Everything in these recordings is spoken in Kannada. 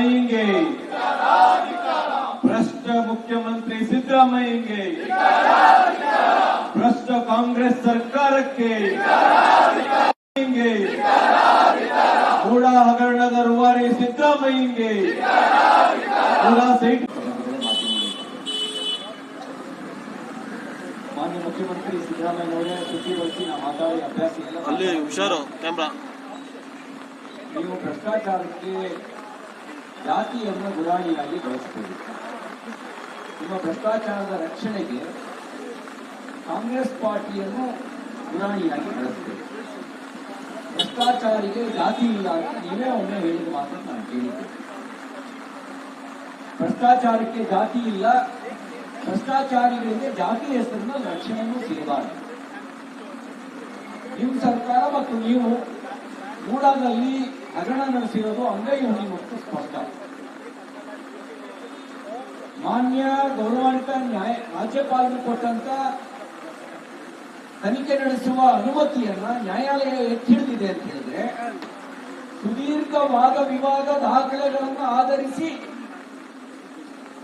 ಸಿದ್ದರಾಮಯ್ಯಂಗೆ, ಭ್ರಷ್ಟ ಮುಖ್ಯಮಂತ್ರಿ ಸಿದ್ದರಾಮಯ್ಯಂಗೆ, ಭ್ರಷ್ಟ ಕಾಂಗ್ರೆಸ್ ಸರ್ಕಾರಕ್ಕೆ, ಮೂಡ ಹಗರಣದ ರೂವಾರಿ ಸಿದ್ದರಾಮಯ್ಯಂಗೆ, ಮಾನ್ಯ ಮುಖ್ಯಮಂತ್ರಿ ಸಿದ್ದರಾಮಯ್ಯನವರೇ ಸುದ್ದಿಗೊಳಿಸಿ ನಾವು ಮಾತಾಡಿ ಅಭ್ಯಾಸ ಇಲ್ಲ. ಅಲ್ಲಿ ಹುಷಾರು ಕ್ಯಾಮ್ರಾ. ನೀವು ಭ್ರಷ್ಟಾಚಾರಕ್ಕೆ ಜಾತಿಯನ್ನು ಗುರಾಣಿಯಾಗಿ ಬಳಸಬಹುದು. ನಿಮ್ಮ ಭ್ರಷ್ಟಾಚಾರದ ರಕ್ಷಣೆಗೆ ಕಾಂಗ್ರೆಸ್ ಪಾರ್ಟಿಯನ್ನು ಗುರಾಣಿಯಾಗಿ ಬಳಸಬೇಕು. ಭ್ರಷ್ಟಾಚಾರಿಗೆ ಜಾತಿ ಇಲ್ಲ ಅಂತ ನೀವೇ ಒಮ್ಮೆ ಹೇಳಿದ ಮಾತನ್ನು ನಾನು ಕೇಳಿದ್ದೆ. ಭ್ರಷ್ಟಾಚಾರಕ್ಕೆ ಜಾತಿ ಇಲ್ಲ, ಭ್ರಷ್ಟಾಚಾರಿಗಳಿಗೆ ಜಾತಿ ಹೆಸರಿನ ರಕ್ಷಣೆಯನ್ನು ಸಿಗಬಾರದು. ನಿಮ್ಮ ಸರ್ಕಾರ ಮತ್ತು ನೀವು ಮೂಡಾದಲ್ಲಿ ಹಗರಣ ನಡೆಸಿರೋದು ಅಂಗೈ ಹುಣ್ಣಿಮತ್ತು ಸ್ಪಷ್ಟ. ಮಾನ್ಯ ಗೌರವಾನ್ವಿತ ರಾಜ್ಯಪಾಲರು ಕೊಟ್ಟಂತ ತನಿಖೆ ನಡೆಸುವ ಅನುಮತಿಯನ್ನ ನ್ಯಾಯಾಲಯ ಎತ್ತಿ ಹಿಡಿದಿದೆ ಅಂತ ಹೇಳಿದ್ರೆ, ಸುದೀರ್ಘ ವಾದ ವಿವಾದ ದಾಖಲೆಗಳನ್ನು ಆಧರಿಸಿ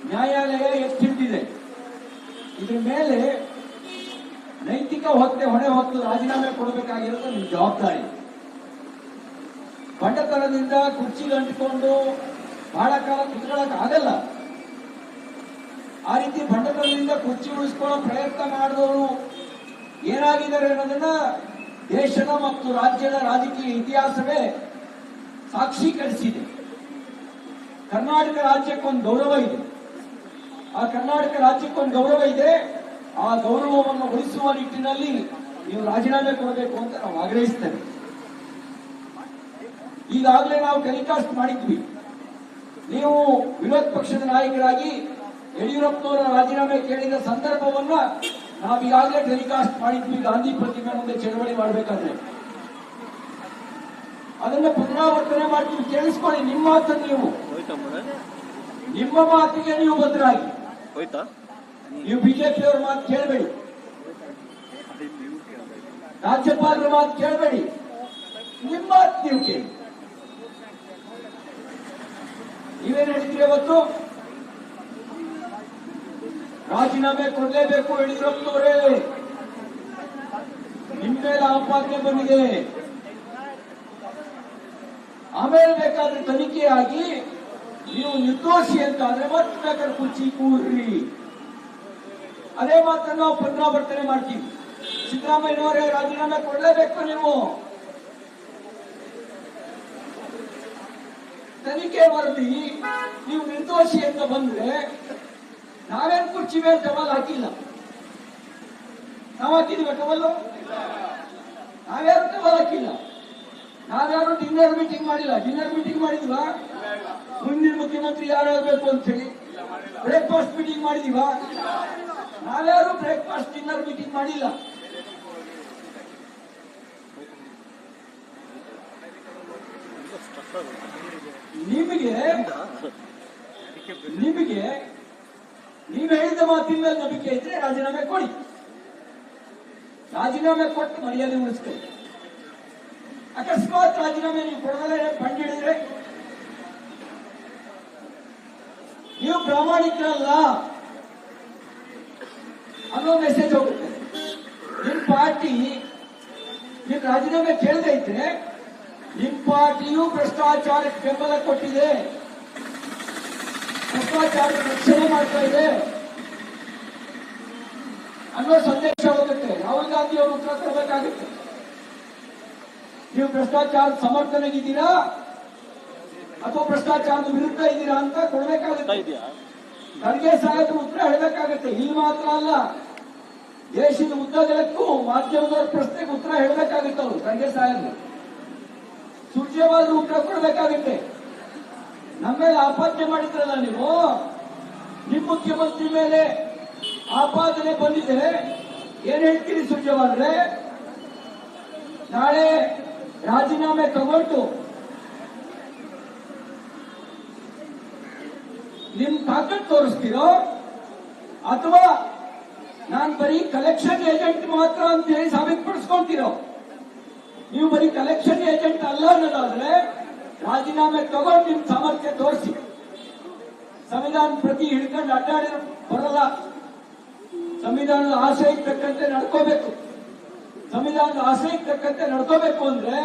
ನ್ಯಾಯಾಲಯ ಎತ್ತಿ ಹಿಡಿದಿದೆ. ಇದ್ರ ಮೇಲೆ ನೈತಿಕ ಹೊಣೆ ಹೊತ್ತು ರಾಜೀನಾಮೆ ಕೊಡಬೇಕಾಗಿರೋದು ನಿಮ್ಮ ಜವಾಬ್ದಾರಿ. ಬಂಡತನದಿಂದ ಕುರ್ಚಿಗೆ ಅಂಟಿಕೊಂಡು ಬಹಳ ಕಾಲ ಕುತ್ಕೊಳ್ಳಕ್ ಆಗಲ್ಲ. ಆ ರೀತಿ ಬಂಡತನದಿಂದ ಕುರ್ಚಿ ಉಳಿಸ್ಕೊಳ್ಳೋ ಪ್ರಯತ್ನ ಮಾಡಿದವರು ಏನಾಗಿದ್ದಾರೆ ಅನ್ನೋದನ್ನ ದೇಶದ ಮತ್ತು ರಾಜ್ಯದ ರಾಜಕೀಯ ಇತಿಹಾಸವೇ ಸಾಕ್ಷೀಕರಿಸಿದೆ. ಕರ್ನಾಟಕ ರಾಜ್ಯಕ್ಕೊಂದು ಗೌರವ ಇದೆ. ಆ ಕರ್ನಾಟಕ ರಾಜ್ಯಕ್ಕೊಂದು ಗೌರವ ಇದೆ. ಆ ಗೌರವವನ್ನು ಉಳಿಸುವ ನಿಟ್ಟಿನಲ್ಲಿ ನೀವು ರಾಜೀನಾಮೆ ಕೊಡಬೇಕು ಅಂತ ನಾವು ಆಗ್ರಹಿಸ್ತೇವೆ. ಈಗಾಗಲೇ ನಾವು ಟೆಲಿಕಾಸ್ಟ್ ಮಾಡಿದ್ವಿ. ನೀವು ವಿರೋಧ ಪಕ್ಷದ ನಾಯಕರಾಗಿ ಯಡಿಯೂರಪ್ಪನವರ ರಾಜೀನಾಮೆ ಕೇಳಿದ ಸಂದರ್ಭವನ್ನ ನಾವೀಗಾಗಲೇ ಟೆಲಿಕಾಸ್ಟ್ ಮಾಡಿದ್ವಿ. ಗಾಂಧಿ ಪ್ರತಿಮೆ ಮುಂದೆ ಚಳವಳಿ ಮಾಡಬೇಕಾದ್ರೆ ಅದನ್ನ ಪುನರಾವರ್ತನೆ ಮಾಡ್ತೀವಿ. ಕೇಳಿಸ್ಕೊಳ್ಳಿ. ನಿಮ್ಮ ಮಾತನ್ನು ನೀವು, ನಿಮ್ಮ ಮಾತಿಗೆ ನೀವು ಬದ್ಧರಾಗಿ. ನೀವು ಬಿಜೆಪಿಯವರ ಮಾತು ಕೇಳಬೇಡಿ, ರಾಜ್ಯಪಾಲರ ಮಾತು ಕೇಳಬೇಡಿ, ನಿಮ್ಮ ಮಾತು ನೀವು ಕೇಳಿ. ನೀವೇನ್ ಹೇಳಿದ್ರಿ ಅವತ್ತು? ರಾಜೀನಾಮೆ ಕೊಡಲೇಬೇಕು ಯಡಿಯೂರಪ್ಪನವರೇ, ನಿಮ್ಮ ಮೇಲೆ ಆಪಾದನೆ ಬಂದಿದೆ, ಆಮೇಲೆ ಬೇಕಾದ್ರೆ ತನಿಖೆಯಾಗಿ ನೀವು ನಿರ್ದೋಷಿ ಅಂತ ಆದ್ರೆ ಮತ್ತೆ ಬೇಕಾದ್ರೆ ಕುರ್ಚಿ ಕೂರ್ರಿ. ಅದೇ ಮಾತನ್ನು ನಾವು ಪುನರಾವರ್ತನೆ ಮಾಡ್ತೀವಿ. ಸಿದ್ದರಾಮಯ್ಯನವರೇ ರಾಜೀನಾಮೆ ಕೊಡಲೇಬೇಕು. ನೀವು ತನಿಖೆ ವರದಿ ನೀವು ನಿರ್ದೋಷಿ ಅಂತ ಬಂದ್ರೆ ನಾವೇನ್ ಕುರ್ಚಿ ಮೇಲೆ ಟವಲ್ ಹಾಕಿಲ್ಲ. ನಾವು ಹಾಕಿದೀವ ಟವಲ್ಲು? ನಾವ್ಯಾರು ಟವಲ್ ಹಾಕಿಲ್ಲ. ನಾವ್ಯಾರು ಡಿನ್ನರ್ ಮೀಟಿಂಗ್ ಮಾಡಿಲ್ಲ. ಡಿನ್ನರ್ ಮೀಟಿಂಗ್ ಮಾಡಿದ್ವಾ? ಮುಂದಿನ ಮುಖ್ಯಮಂತ್ರಿ ಯಾರಾಗಬೇಕು ಅಂತ ಹೇಳಿ ಬ್ರೇಕ್ಫಾಸ್ಟ್ ಮೀಟಿಂಗ್ ಮಾಡಿದೀವ? ನಾವ್ಯಾರು ಬ್ರೇಕ್ಫಾಸ್ಟ್ ಡಿನ್ನರ್ ಮೀಟಿಂಗ್ ಮಾಡಿಲ್ಲ. ನಿಮಗೆ ನೀವು ಹೇಳಿದ ಮಾತಿನ ಮೇಲೆ ನಂಬಿಕೆ ಇದ್ರೆ ರಾಜೀನಾಮೆ ಕೊಡಿ. ರಾಜೀನಾಮೆ ಕೊಟ್ಟು ಮರ್ಯಾದೆ ಉಳಿಸ್ಕೊಳ್ಳಿ. ಅಕಸ್ಮಾತ್ ರಾಜೀನಾಮೆ ನೀವು ಕೊಡದಲ್ಲೇ ಫಂಡ್ ಹಿಡಿದ್ರೆ ನೀವು ಪ್ರಾಮಾಣಿಕರಲ್ಲ ಅನ್ನೋ ಮೆಸೇಜ್ ಹೋಗುತ್ತೆ. ನಿಮ್ ಪಾರ್ಟಿ ನಿಮ್ ರಾಜೀನಾಮೆ ಕೇಳದೆ ಇದ್ರೆ ನಿಮ್ ಪಾರ್ಟಿಯು ಭ್ರಷ್ಟಾಚಾರಕ್ಕೆ ಬೆಂಬಲ ಕೊಟ್ಟಿದೆ, ಭ್ರಷ್ಟಾಚಾರದ ರಕ್ಷಣೆ ಮಾಡ್ತಾ ಇದೆ ಅನ್ನೋ ಸಂದೇಶ ಹೋಗುತ್ತೆ. ರಾಹುಲ್ ಗಾಂಧಿ ಅವರು ಉತ್ತರ ಕೊಡಬೇಕಾಗುತ್ತೆ. ನೀವು ಭ್ರಷ್ಟಾಚಾರದ ಸಮರ್ಥನೆಗಿದ್ದೀರಾ ಅಥವಾ ಭ್ರಷ್ಟಾಚಾರದ ವಿರುದ್ಧ ಇದ್ದೀರಾ ಅಂತ ಕೊಡಬೇಕಾಗುತ್ತೆ. ಖರ್ಗೆ ಸಾಹೇಬರು ಉತ್ತರ ಹೇಳಬೇಕಾಗುತ್ತೆ. ಇಲ್ಲಿ ಮಾತ್ರ ಅಲ್ಲ, ದೇಶದ ಉದ್ದಗಲಕ್ಕೂ ಮಾಧ್ಯಮದವರ ಪ್ರಶ್ನೆಗೆ ಉತ್ತರ ಹೇಳಬೇಕಾಗುತ್ತೆ. ಅವರು ಖರ್ಗೆ ಸಾಹೇಬರು ಸುರ್ಜೇವಾದ್ರು ಉತ್ತರ ಕೊಡಬೇಕಾಗುತ್ತೆ. ನಮ್ಮ ಮೇಲೆ ಆಪಾದನೆ ಮಾಡಿದ್ರಲ್ಲ ನೀವು, ನಿಮ್ಮ ಮುಖ್ಯಮಂತ್ರಿ ಮೇಲೆ ಆಪಾದನೆ ಬಂದಿದೆ, ಏನ್ ಹೇಳ್ತೀರಿ ಸುರ್ಜೇವಾದ್ರೆ? ನಾಳೆ ರಾಜೀನಾಮೆ ತಗೊಂಡು ನಿಮ್ ತಾಕತ್ ತೋರಿಸ್ತೀರೋ ಅಥವಾ ನಾನ್ ಬರೀ ಕಲೆಕ್ಷನ್ ಏಜೆಂಟ್ ಮಾತ್ರ ಅಂತ ಹೇಳಿ ಸಾಬೀತುಪಡಿಸ್ಕೊಳ್ತೀರೋ? ನೀವು ಬರೀ ಕಲೆಕ್ಷನ್ ಏಜೆಂಟ್ ಅಲ್ಲ ಅನ್ನೋದಾದ್ರೆ ರಾಜೀನಾಮೆ ತಗೊಂಡು ನಿಮ್ ಸಾಮರ್ಥ್ಯ ತೋರಿಸಿ. ಸಂವಿಧಾನ ಪ್ರತಿ ಹಿಡ್ಕೊಂಡು ಅಡ್ಡಾಡಿರೋ ಬರಲ್ಲ. ಸಂವಿಧಾನದ ಆಶಯಕ್ಕೆ ತಕ್ಕಂತೆ ನಡ್ಕೋಬೇಕು. ಸಂವಿಧಾನದ ಆಶಯಕ್ಕೆ ತಕ್ಕಂತೆ ನಡ್ಕೋಬೇಕು ಅಂದ್ರೆ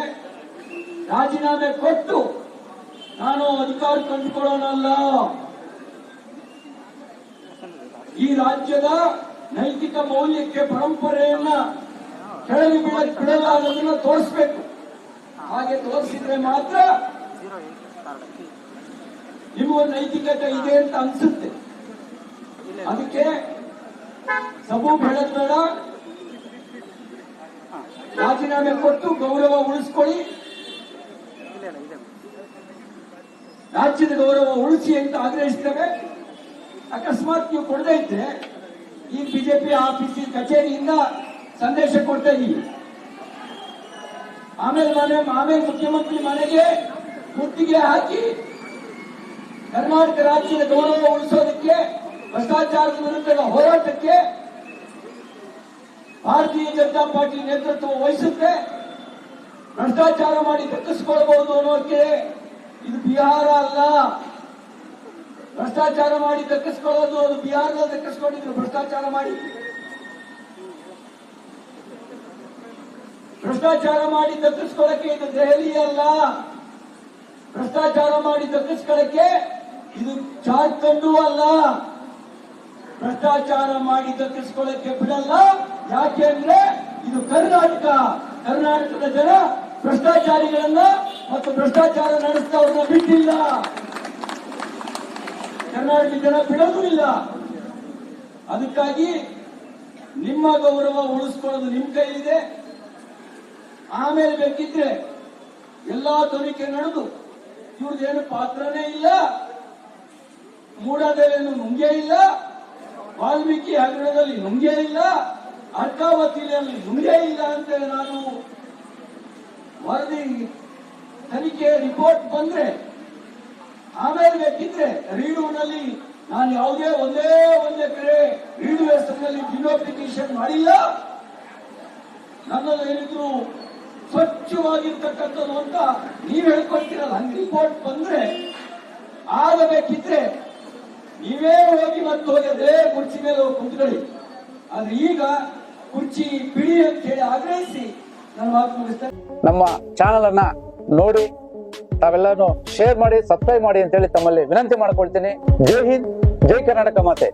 ರಾಜೀನಾಮೆ ಕೊಟ್ಟು ನಾನು ಅಧಿಕಾರ ಕಂಡುಕೊಳ್ಳೋನಲ್ಲ. ಈ ರಾಜ್ಯದ ನೈತಿಕ ಮೌಲ್ಯಕ್ಕೆ ಪರಂಪರೆಯನ್ನ ಕೆಳಗೆ ಬಿಡಲ್ಲ ಅನ್ನೋದನ್ನ ತೋರಿಸ್ಬೇಕು. ಹಾಗೆ ತೋರಿಸಿದ್ರೆ ಮಾತ್ರ ನಿಮಗೂ ನೈತಿಕತೆ ಇದೆ ಅಂತ ಅನ್ಸುತ್ತೆ. ಅದಕ್ಕೆ ಸಬೂ ಬೆಳೆದ ಬೇಡ, ರಾಜೀನಾಮೆ ಕೊಟ್ಟು ಗೌರವ ಉಳಿಸ್ಕೊಳ್ಳಿ, ರಾಜ್ಯದ ಗೌರವ ಉಳಿಸಿ ಅಂತ ಆಗ್ರಹಿಸ್ತೇವೆ. ಅಕಸ್ಮಾತ್ ನೀವು ಕೊಡದೇ ಇದ್ರೆ ಈ ಬಿಜೆಪಿ ಆಫೀಸ್ ಕಚೇರಿಯಿಂದ ಸಂದೇಶ ಕೊಡ್ತಾ ಇದೀವಿ. ಆಮೇಲೆ ಮುಖ್ಯಮಂತ್ರಿ ಮನೆಗೆ ಮುತ್ತಿಗೆ ಹಾಕಿ ಕರ್ನಾಟಕ ರಾಜ್ಯದ ಗೌರವ ಉಳಿಸೋದಕ್ಕೆ, ಭ್ರಷ್ಟಾಚಾರದ ವಿರುದ್ಧದ ಹೋರಾಟಕ್ಕೆ ಭಾರತೀಯ ಜನತಾ ಪಾರ್ಟಿ ನೇತೃತ್ವ ವಹಿಸುತ್ತೆ. ಭ್ರಷ್ಟಾಚಾರ ಮಾಡಿ ದಕ್ಕಿಸಿಕೊಳ್ಳಬಹುದು ಅನ್ನೋದಕ್ಕೆ ಇದು ಬಿಹಾರ ಅಲ್ಲ. ಭ್ರಷ್ಟಾಚಾರ ಮಾಡಿ ದಕ್ಕಿಸಿಕೊಳ್ಳೋದು ಅದು ಬಿಹಾರದಲ್ಲಿ ದಕ್ಕಿಸಿಕೊಂಡಿದ್ರು. ಭ್ರಷ್ಟಾಚಾರ ಮಾಡಿ ದಕ್ಕಿಸ್ಕೊಳ್ಳಕ್ಕೆ ಇದು ದೆಹಲಿ ಅಲ್ಲ. ಭ್ರಷ್ಟಾಚಾರ ಮಾಡಿ ದಕ್ಕಿಸ್ಕೊಳ್ಳಕ್ಕೆ ಇದು ಜಾರ್ಖಂಡು ಅಲ್ಲ. ಭ್ರಷ್ಟಾಚಾರ ಮಾಡಿ ದಕ್ಕಿಸ್ಕೊಳ್ಳಕ್ಕೆ ಬಿಡಲ್ಲ. ಯಾಕೆ ಅಂದ್ರೆ ಇದು ಕರ್ನಾಟಕ. ಕರ್ನಾಟಕದ ಜನ ಭ್ರಷ್ಟಾಚಾರಿಗಳನ್ನ ಮತ್ತು ಭ್ರಷ್ಟಾಚಾರ ನಡೆಸಿದವ್ರನ್ನ ಬಿಟ್ಟಿಲ್ಲ. ಕರ್ನಾಟಕ ಜನ ಬಿಡೋದು ಇಲ್ಲ. ಅದಕ್ಕಾಗಿ ನಿಮ್ಮ ಗೌರವ ಉಳಿಸ್ಕೊಳ್ಳೋದು ನಿಮ್ ಕೈಲಿದೆ. ಆಮೇಲೆ ಬೇಕಿದ್ರೆ ಎಲ್ಲಾ ತನಿಖೆ ನಡೆದು ಇವ್ರದ್ದೇನು ಪಾತ್ರನೇ ಇಲ್ಲ, ಮೂಡಾದಲ್ಲೇನು ನುಂಗೇ ಇಲ್ಲ, ವಾಲ್ಮೀಕಿ ಹಗರಣದಲ್ಲಿ ನುಂಗೇ ಇಲ್ಲ, ಅರ್ಕಾವತಿಯಲ್ಲಿ ನುಂಗೇ ಇಲ್ಲ ಅಂತ ನಾನು ವರದಿ ತನಿಖೆ ರಿಪೋರ್ಟ್ ಬಂದ್ರೆ ಆಮೇಲೆ ಬೇಕಿದ್ರೆ ರೀಡೂನಲ್ಲಿ ನಾನು ಯಾವುದೇ ಒಂದೇ ಕಡೆ ರೀಡು ಹೆಸರಿನಲ್ಲಿ ಡಿನೋಟಿಫಿಕೇಶನ್ ಮಾಡಿಲ್ಲ, ನನ್ನಲ್ಲಿ ಏನಿದ್ರು ಸ್ವಚ್ಛವಾಗಿರ್ತಕ್ಕಂಥದ್ದು ಅಂತ ನೀವ್ ಹೇಳ್ಕೊಳ್ತೀರಲ್ಲ, ಹಂಗೆ ರಿಪೋರ್ಟ್ ಬಂದ್ರೆ ಆಗಬೇಕಿದ್ರೆ ನೀವೇ ಹೋಗಿ ಮತ್ತೆ ಹೋಗಿ ಅದೇ ಕುರ್ಚಿ ಮೇಲೆ ಹೋಗಿ ಕುಂತ್ಕೊಳ್ಳಿ. ಆದ್ರೆ ಈಗ ಕುರ್ಚಿ ಬಿಡಿ ಅಂತ ಹೇಳಿ ಆಗ್ರಹಿಸಿ ನನ್ನ ಮಾತು ಮುಗಿಸ್ತೇನೆ. ನಮ್ಮ ಚಾನೆಲ್ ಅನ್ನ ನೋಡಿ ತಾವೆಲ್ಲರೂ ಶೇರ್ ಮಾಡಿ, ಸಬ್ಸ್ಕ್ರೈಬ್ ಮಾಡಿ ಅಂತ ಹೇಳಿ ತಮ್ಮಲ್ಲಿ ವಿನಂತಿ ಮಾಡ್ಕೊಳ್ತೀನಿ. ಜೈ ಹಿಂದ್, ಜೈ ಕರ್ನಾಟಕ ಮಾತೆ.